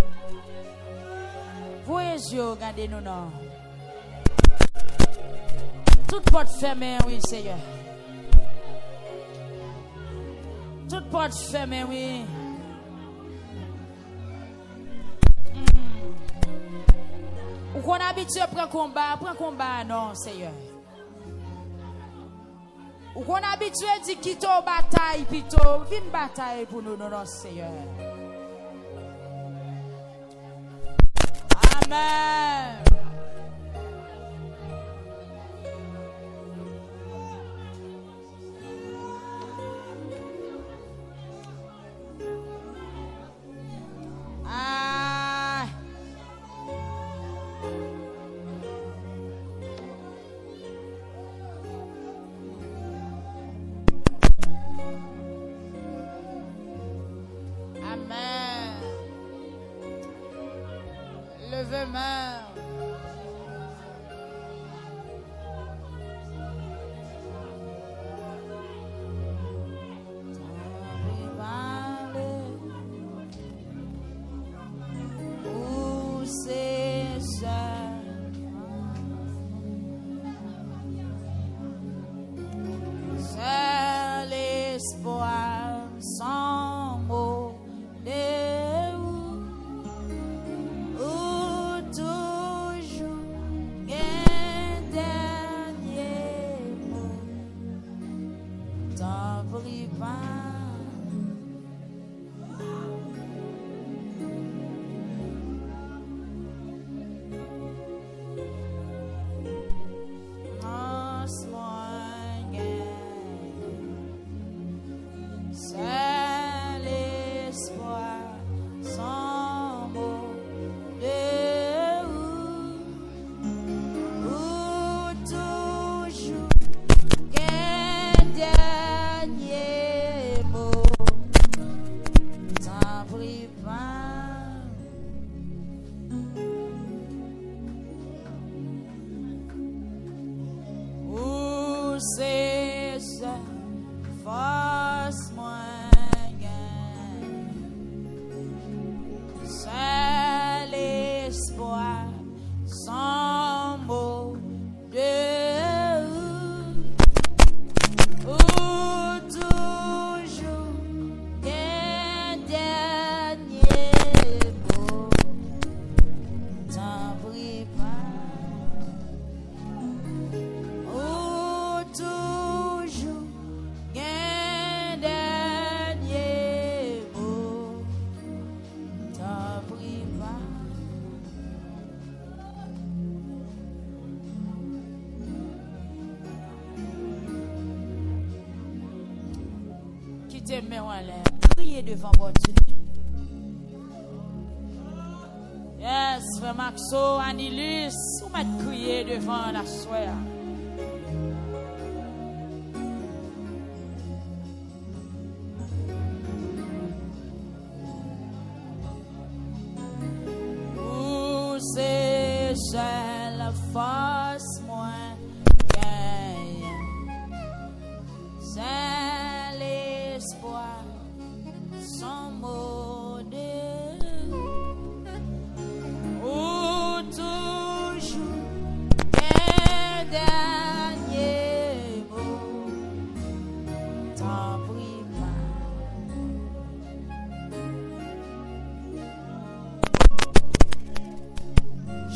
Vous les yeux, regardez-nous, non. Toute porte fermée, oui, Seigneur. Toute porte fermée, oui. Ou qu'on habitue à prendre combat, non, Seigneur. Ou qu'on habitue à dire quitte aux batailles, plutôt, viens bataille pour nous, non, Seigneur. Amen. Amen. Criez devant mon Dieu. Yes, frère Maxo, Anilus, vous m'êtes crié devant la soeur. Où c'est la force moins gagne. C'est l'espoir. Sans modèle, ou toujours un dernier mot, t'en prie pas.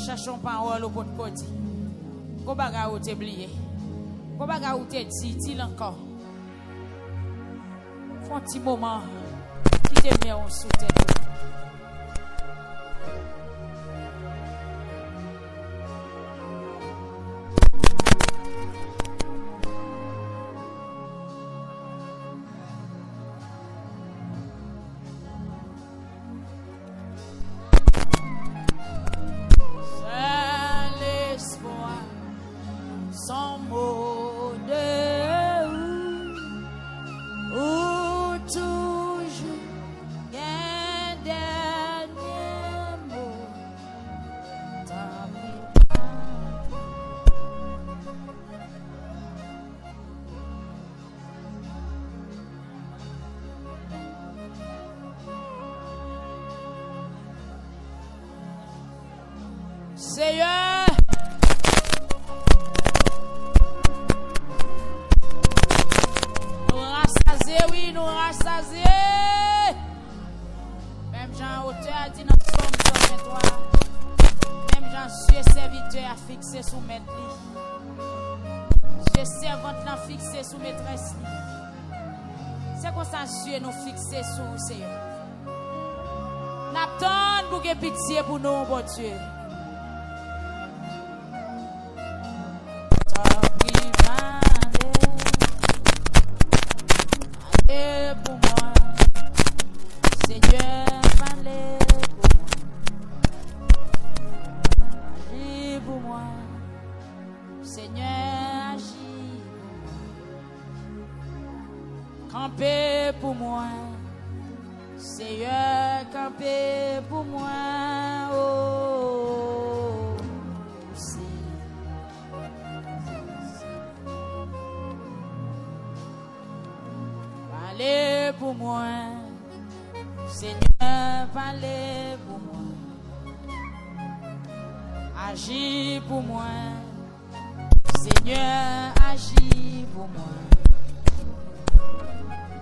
Cherchons parole au bout de côté. Qu'on bagarre ou t'oublier. Qu'on bagarre ou t'es dit encore. Font un petit moment. Qui te met en soutien. C'est l'espoir sans mot de où toujours un dernier mot. Seigneur, nous rassasier, oui, nous rassasier. Même Jean auteur a dit dans Psaume 123, même Jean Dieu serviteur a fixé sous maître. Dieu servante l'a fixé sous maîtresse. C'est comme ça Dieu nous fixé sous Seigneur. N'attend pour que pitié pour nous, bon Dieu. Campez pour moi, Seigneur, campez pour moi, oh. parlez pour moi. Seigneur, parlez pour moi. Agis pour moi. Seigneur, agis pour moi.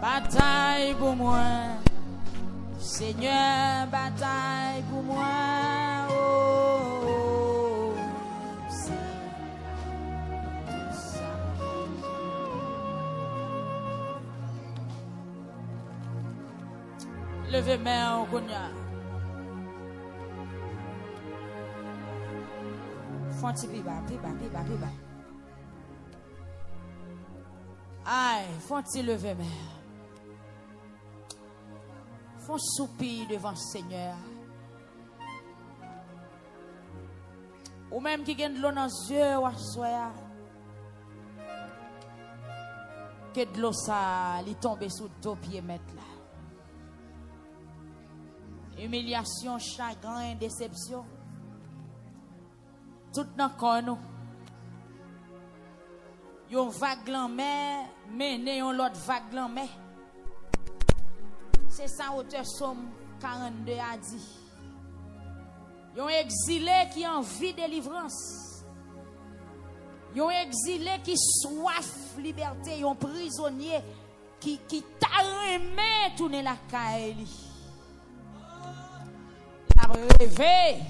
Bataille pour moi. Seigneur, bataille pour moi. Oh, c'est ça. Levez main au Konya. Fonti piba. Aïe, fonti lever main. Font soupir devant le Seigneur. Ou même qui gagne de l'eau dans les yeux, ou assoya. Que de l'eau ça, li tombe sous deux pieds mettre là. Humiliation, chagrin, déception. Tout dans le corps nous. Yon vague en mer, mené yon l'autre vague en mer. C'est ça auteur Somme 42 a dit. Yon exilé qui a envie de délivrance. Yon exilé qui soif liberté, yon prisonnier qui t'a remis tourner la caille. L'a rêvé.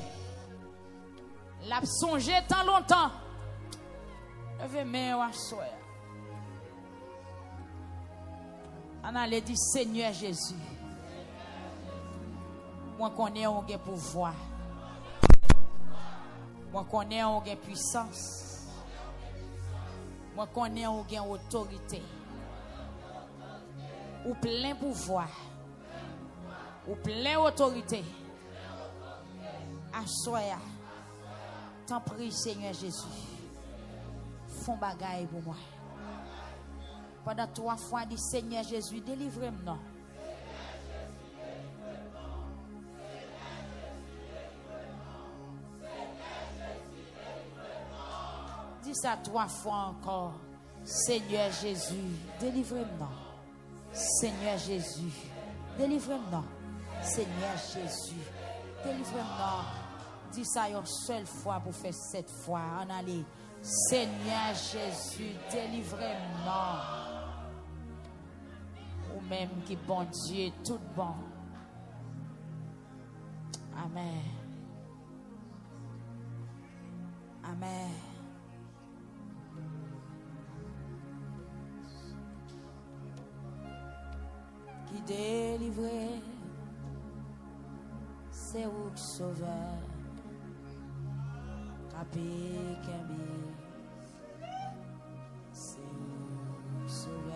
L'a songé tant longtemps. Levez main à soi. On allait dire Seigneur Jésus. Moi connais on gain pouvoir. Moi connais on gain puissance. Moi connais on gain autorité. Ou plein pouvoir. Ou plein autorité. Assoya. T'en prie Seigneur Jésus. Font bagaille pour moi. Pendant 3 fois dit Seigneur Jésus, délivrez-moi. Dis ça 3 fois encore. Seigneur Jésus, délivrez-moi. Seigneur Jésus, délivrez-moi. Seigneur Jésus, délivrez-moi. Dis ça une seule fois pour faire 7 fois. En allez. Seigneur Jésus, délivrez-moi. Ou même qui bon Dieu, tout bon. Amen. Amen. Qui délivre, c'est où sauveur. Capé, c'est où sauveur.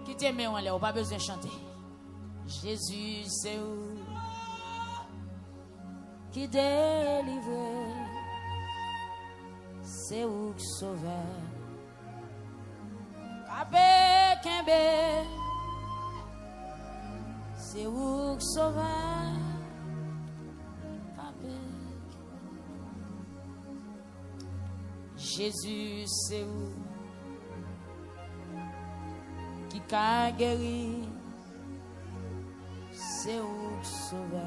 Qui t'aime, on l'a, pas besoin de chanter. Jésus, c'est où qui délivre, c'est où sauveur. Capé, Kembe, c'est où sauveur. Jésus, c'est où qui a guéri, c'est où sauveur.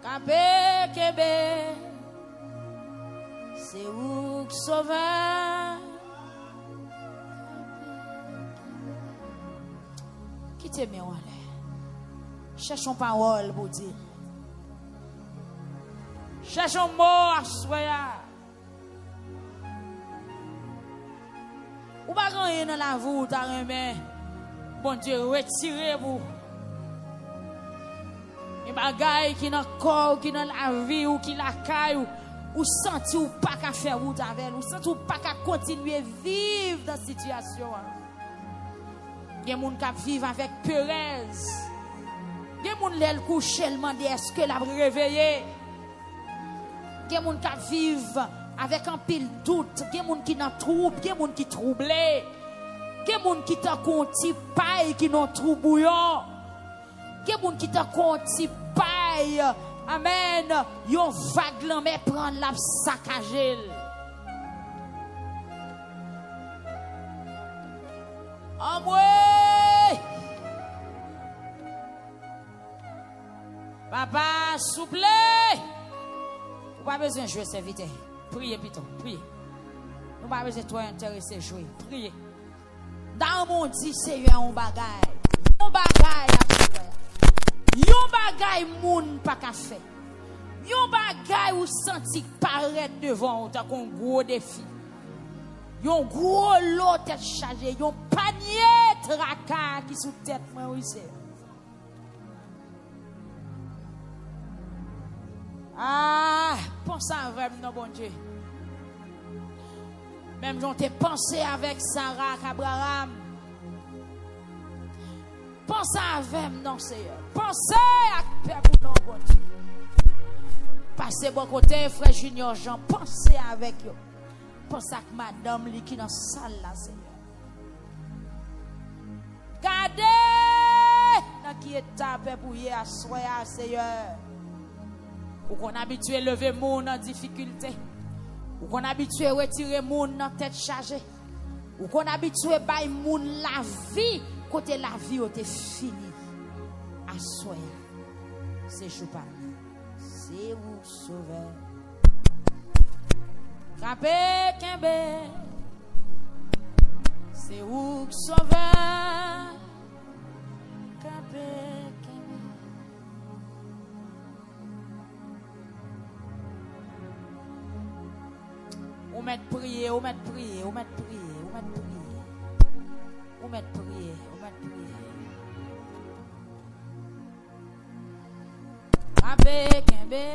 Capé, Kébé, c'est où sauveur. Qui t'aime en l'air? Cherchons parole pour dire. Cherchons mot à soya. Ou pas rien dans la voûte à remettre. Bon Dieu, retirez-vous. Et bagaille qui dans le corps, qui dans la vie, ou qui la caille, ou senti ou pas qu'à faire route avec, ou senti ou pas qu'à continuer vivre dans cette situation. Il y a des gens qui vivent avec peurez. Il y a des gens qui le couchent, ils demandent est-ce que la réveillé. Il y a des gens qui vivent avec un pile doute, il y a des gens qui n'ont trouble, il y a des gens qui troublés, il y a des gens qui t'ont conti paille qui n'ont trouble bouillon, il y a des gens qui t'ont conti paille, amen, yon vague mais prendre la saccager. Amoué. Papa, souple. Vous pas besoin de jouer serviteur. Priez plutôt, priez. Nous pas besoin de toi intéresser jouer. Priez. Dans mon dit Seigneur on bagaille. On bagaille. Yon bagay moun pa ka fait. Yon bagay ou senti paraître devant ou ta kon gros défi. Yon gros lot tête chargé, yon panier traka qui sous tête moi oui c'est. Ah, pense avec non bon Dieu. Même j'en t'ai pensé avec Sarah Abraham. Pensez avec non Seigneur. Pensez à peuple non bon Dieu. Passez bon côté frère Junior Jean, pensez avec eux. Pensez à madame li qui dans salle là Seigneur. Gardez dans qui étape pour y asseoir Seigneur. Ou qu'on habitué lever moun en difficulté. Ou qu'on habitué retirer moun dans tête chargée. Ou qu'on habitué bay moun la vie. Côté la vie où t'es fini. Assoya. C'est choupa. C'est vous sauveur. Capé Kembe. C'est vous sauveur. Capé Kembe. On met prier, on met prier, on met prier, on met prier. On met prier, on met prier. Capé Kembe.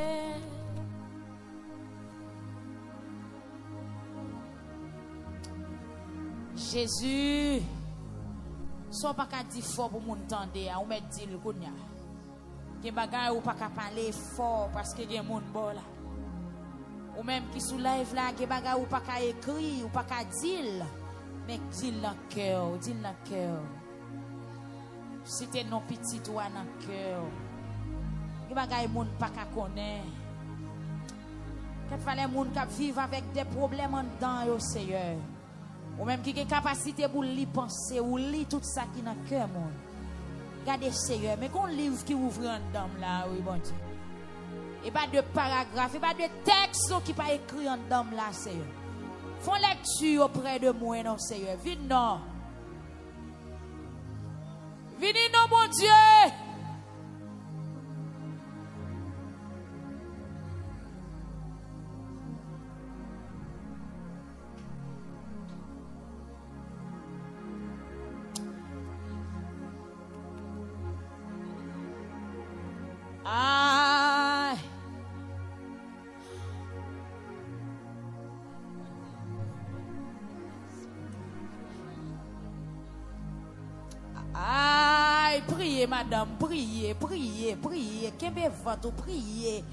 Jésus, soit pas qu'à dire fort pour mon tendre, on met dit le kounya. Que bagay ou pas qu'à parler fort parce que gen moun bon là. Ou même qui soulève là, que bagay ou pas qu'à écrire ou pas qu'à dire, mais dis dans cœur, dis dans cœur. Si t'es non petit toi dans cœur. Que bagay moun pas qu'à connaître. Qu'il fallait moun qui vivre avec des problèmes en dedans yo Seigneur. Ou même qui a capacité pour lui penser ou lire tout ça qui dans cœur mon. Regardez Seigneur, mais qu'on livre qui ouvre en dedans là, oui bon Dieu. Et pas de paragraphe, et pas de texte qui pas écrit en dedans là Seigneur. Font lecture auprès de moi non Seigneur. Viens non. Viens non mon Dieu. Priez, madame, priez, priez, priez. Qu'est-ce votre priez,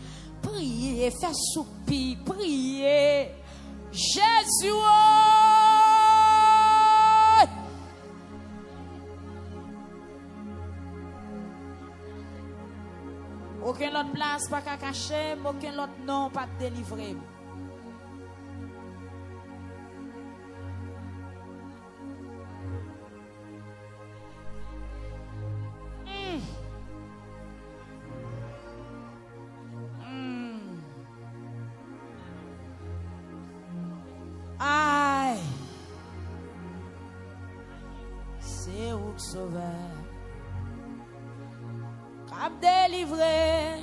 priez, faites soupir, priez. Jésus, aucun autre place pas qu'à cacher, aucun autre nom pas délivrer. Aïe, c'est où sauveur, cap délivré,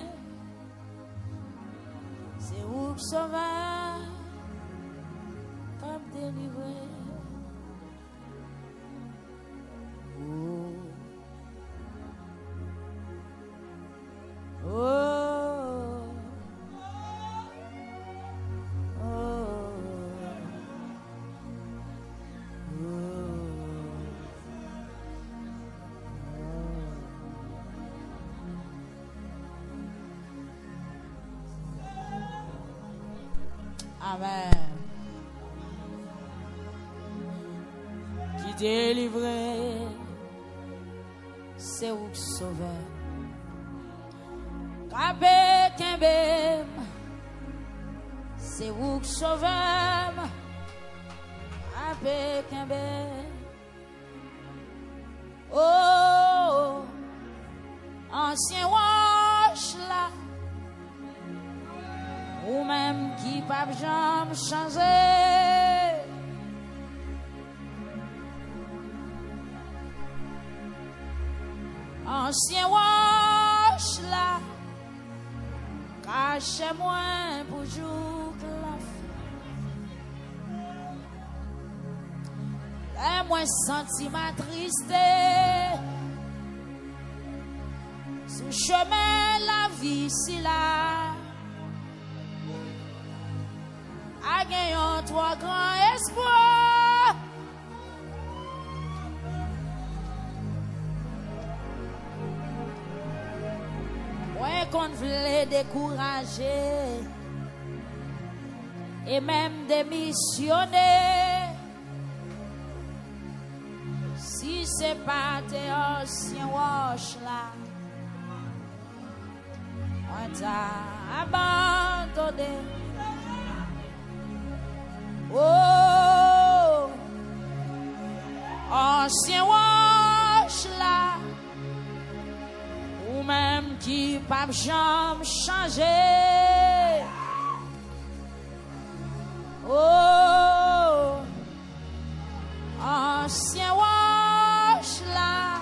c'est où sauveur, cap délivré. Oh. Oh. Amen. Qui délivré, c'est où sauveur. Capé Kembe, c'est où sauveur. Capé Kembe, Oh, ancien wash là, ou même qui pas jamais changer. Ancien wash là, cachez-moi pour jouer la fin. Et moi senti ma tristesse sous chemin la vie si là. A gagnant toi grand espoir. Moi qu'on voulait décourager et même démissionner. Si c'est pas tes anciens wash là, on t'a abandonné. Oh, ancien wash là, ou même qui pas jamais changer. Oh, ancien wash là,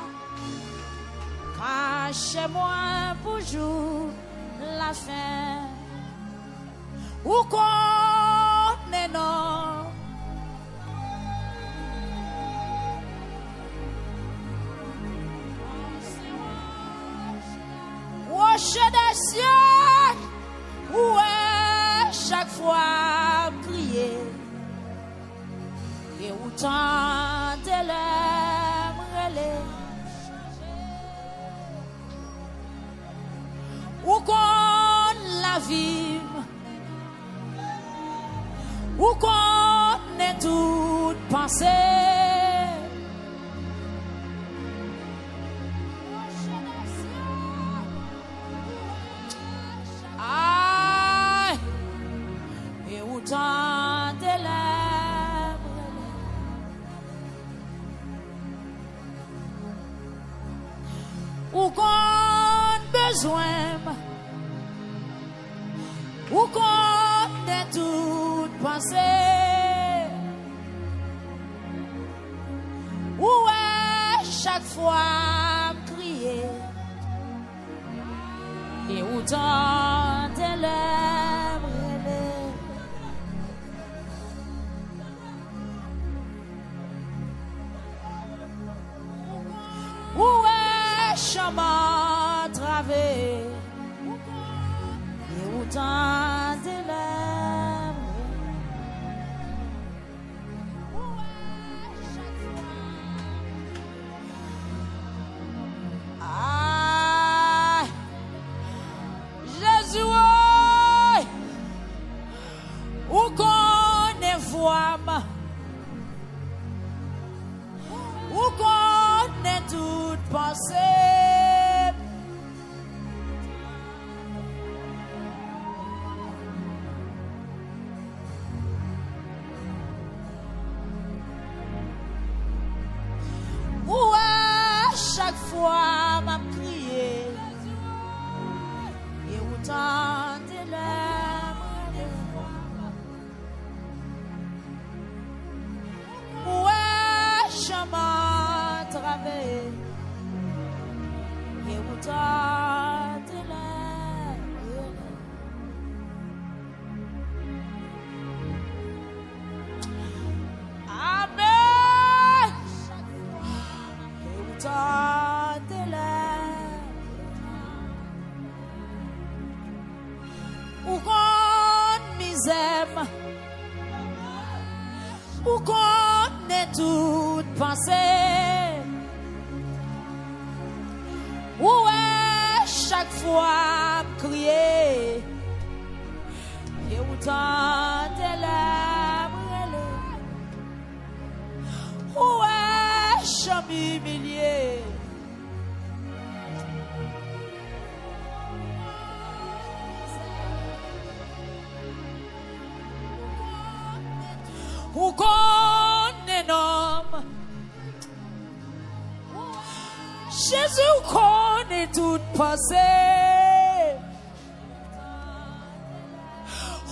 cachez-moi pour jour la fin. Ou connaît non. Rocher des cieux, où est chaque fois crier, et autant de l'aimer, où qu'on la vive, où qu'on est toute pensée. Tant de lèvres, ou qu'on besoin, ou qu'on ait toute pensée, ou est chaque fois crier, et autant de lèvres. Où est chemin travé et autant de lèvres. Ah, Jésus, où qu'on est voix, où qu'on est toute pensée. Où à chaque fois m'a crié et autant de larmes. Où est chemin travé et autant de larmes. Amen. Et autant de larmes. Où qu'on misère, où qu'on est toute pensée, où est chaque fois crier, et autant de larmes, où est cham humilié. Où qu'on est homme, Jésus connaît toute pensée.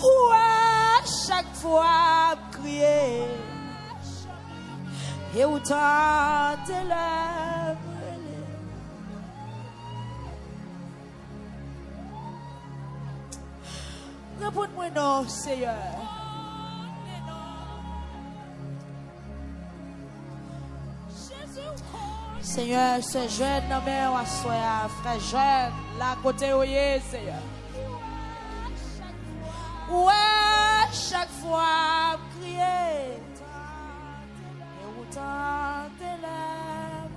Ouais, chaque fois crier. Et autant de lèvres. Réponds-moi non, Seigneur. Seigneur, ce jeune homme à soi, frère jeune, là côté où il est, Seigneur. Ouais, chaque fois, crier. Et autant de lèvres.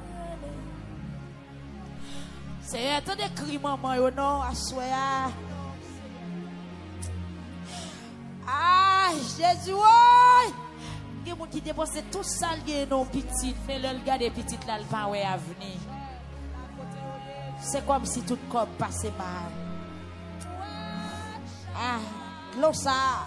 Seigneur, t'as des cris, maman, ou non, à soi. Ah, Jésus, ouais. Il y a des gens qui dépensent tout ça, non petit, mais le regarder petit là, le pas à venir. C'est comme si tout corps passait mal. Ah, l'eau ça.